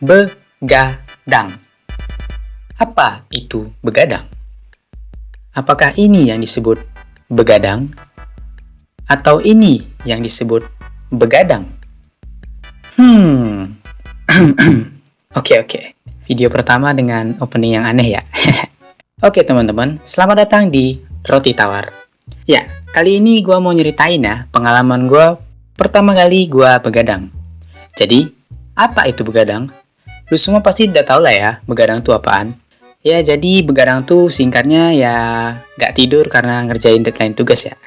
Begadang. Apa itu begadang? Apakah ini yang disebut begadang? Atau ini yang disebut begadang? Oke. Video pertama dengan opening yang aneh ya. Oke teman-teman, selamat datang di Roti Tawar. Ya, kali ini gue mau nyeritain ya pengalaman gue pertama kali gue begadang. Jadi, apa itu begadang? Lu semua pasti udah tau lah ya, begadang itu apaan. Ya, jadi begadang tuh singkatnya ya gak tidur karena ngerjain deadline tugas ya.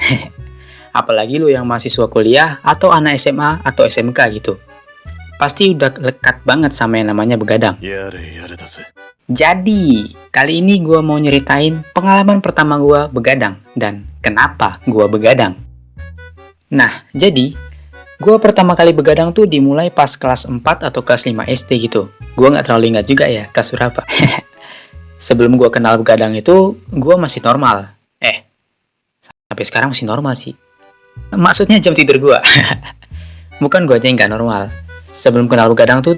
Apalagi lu yang mahasiswa kuliah atau anak SMA atau SMK gitu. Pasti udah lekat banget sama yang namanya begadang. Jadi, kali ini gue mau nyeritain pengalaman pertama gue begadang dan kenapa gue begadang. Nah, jadi gue pertama kali begadang tuh dimulai pas kelas 4 atau kelas 5 SD gitu. Gue gak terlalu ingat juga ya kelas berapa. Sebelum gue kenal begadang itu, gue masih normal. Sampai sekarang masih normal sih. Maksudnya jam tidur gue. Bukan gue aja yang gak normal. Sebelum kenal begadang tuh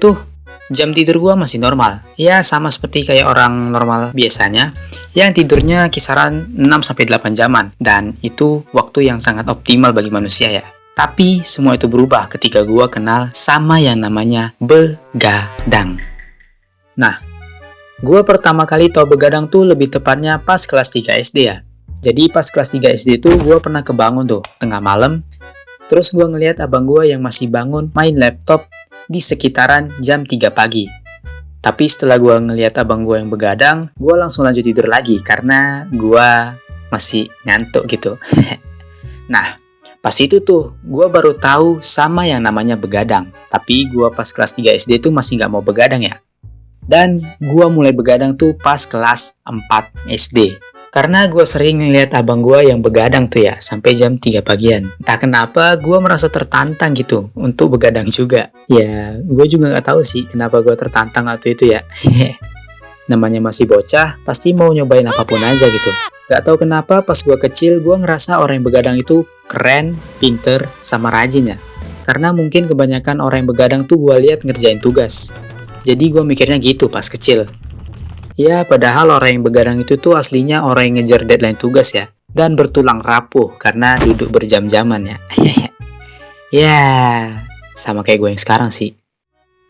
jam tidur gue masih normal. Ya sama seperti kayak orang normal biasanya, yang tidurnya kisaran 6-8 jaman. Dan itu waktu yang sangat optimal bagi manusia ya. Tapi semua itu berubah ketika gue kenal sama yang namanya begadang. Nah, gue pertama kali tau begadang tuh lebih tepatnya pas kelas 3 SD ya. Jadi pas kelas 3 SD tuh gue pernah kebangun tuh tengah malam. Terus gue ngeliat abang gue yang masih bangun main laptop di sekitaran jam 3 pagi. Tapi setelah gue ngeliat abang gue yang begadang, gue langsung lanjut tidur lagi karena gue masih ngantuk gitu. Nah, pas itu tuh gue baru tahu sama yang namanya begadang. Tapi gue pas kelas 3 SD tuh masih gak mau begadang ya. Dan gue mulai begadang tuh pas kelas 4 SD. Karena gue sering ngeliat abang gue yang begadang tuh ya, sampai jam 3 pagian. Entah kenapa gue merasa tertantang gitu untuk begadang juga. Ya, gue juga gak tahu sih kenapa gue tertantang waktu itu ya. Namanya masih bocah, pasti mau nyobain apapun aja gitu. Gak tahu kenapa pas gue kecil, gue ngerasa orang yang begadang itu keren, pinter, sama rajin ya. Karena mungkin kebanyakan orang yang begadang tuh gue lihat ngerjain tugas. Jadi gue mikirnya gitu pas kecil. Ya, padahal orang yang begadang itu tuh aslinya orang yang ngejar deadline tugas ya. Dan bertulang rapuh karena duduk berjam-jaman ya. Ya, sama kayak gue yang sekarang sih.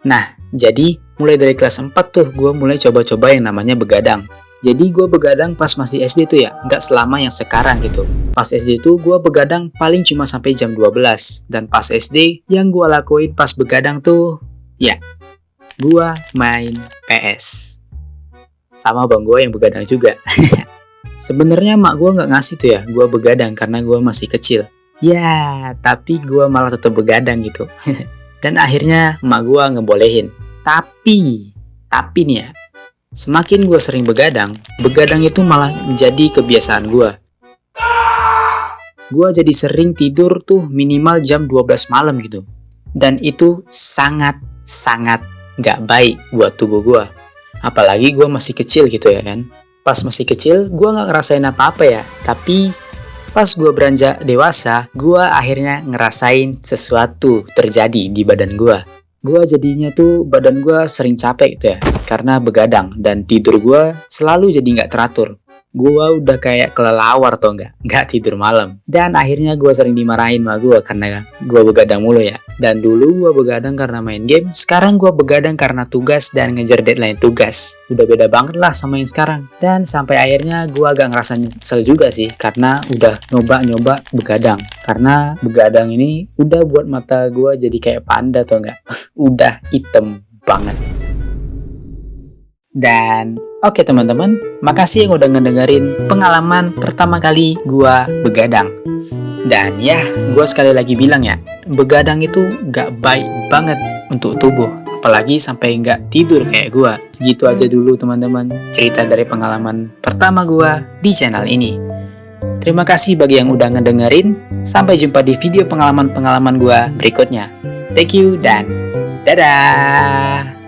Nah, jadi mulai dari kelas 4 tuh gue mulai coba-coba yang namanya begadang. Jadi gue begadang pas masih SD tuh ya, nggak selama yang sekarang gitu. Pas SD tuh gue begadang paling cuma sampai jam 12. Dan pas SD yang gue lakuin pas begadang tuh, ya, gua main PS sama bang gue yang begadang juga. Sebenarnya mak gue nggak ngasih tuh ya gue begadang karena gue masih kecil. Ya, tapi gue malah tetap begadang gitu. Dan akhirnya mak gue ngebolehin. Tapi nih ya, semakin gue sering begadang itu malah menjadi kebiasaan gue. Gue jadi sering tidur tuh minimal jam 12 malam gitu. Dan itu sangat gak baik buat tubuh gue. Apalagi gue masih kecil gitu ya kan. Pas masih kecil gue gak ngerasain apa-apa ya. Tapi pas gue beranjak dewasa, gue akhirnya ngerasain sesuatu terjadi di badan gue. Gue jadinya tuh badan gue sering capek gitu ya, karena begadang. Dan tidur gue selalu jadi gak teratur. Gue udah kayak kelelawar tau nggak tidur malam. Dan akhirnya gue sering dimarahin sama gue karena gue begadang mulu ya. Dan dulu gue begadang karena main game, sekarang gue begadang karena tugas dan ngejar deadline tugas. Udah beda banget lah sama yang sekarang. Dan sampai akhirnya gue agak ngerasa nyesel juga sih, karena udah nyoba begadang. Karena begadang ini udah buat mata gue jadi kayak panda tau nggak. Udah hitam banget. Dan oke teman-teman, makasih yang udah ngedengerin pengalaman pertama kali gua begadang. Dan ya, gua sekali lagi bilang ya, begadang itu gak baik banget untuk tubuh. Apalagi sampai gak tidur kayak gua. Segitu aja dulu teman-teman, cerita dari pengalaman pertama gua di channel ini. Terima kasih bagi yang udah ngedengerin. Sampai jumpa di video pengalaman-pengalaman gua berikutnya. Thank you dan dadah!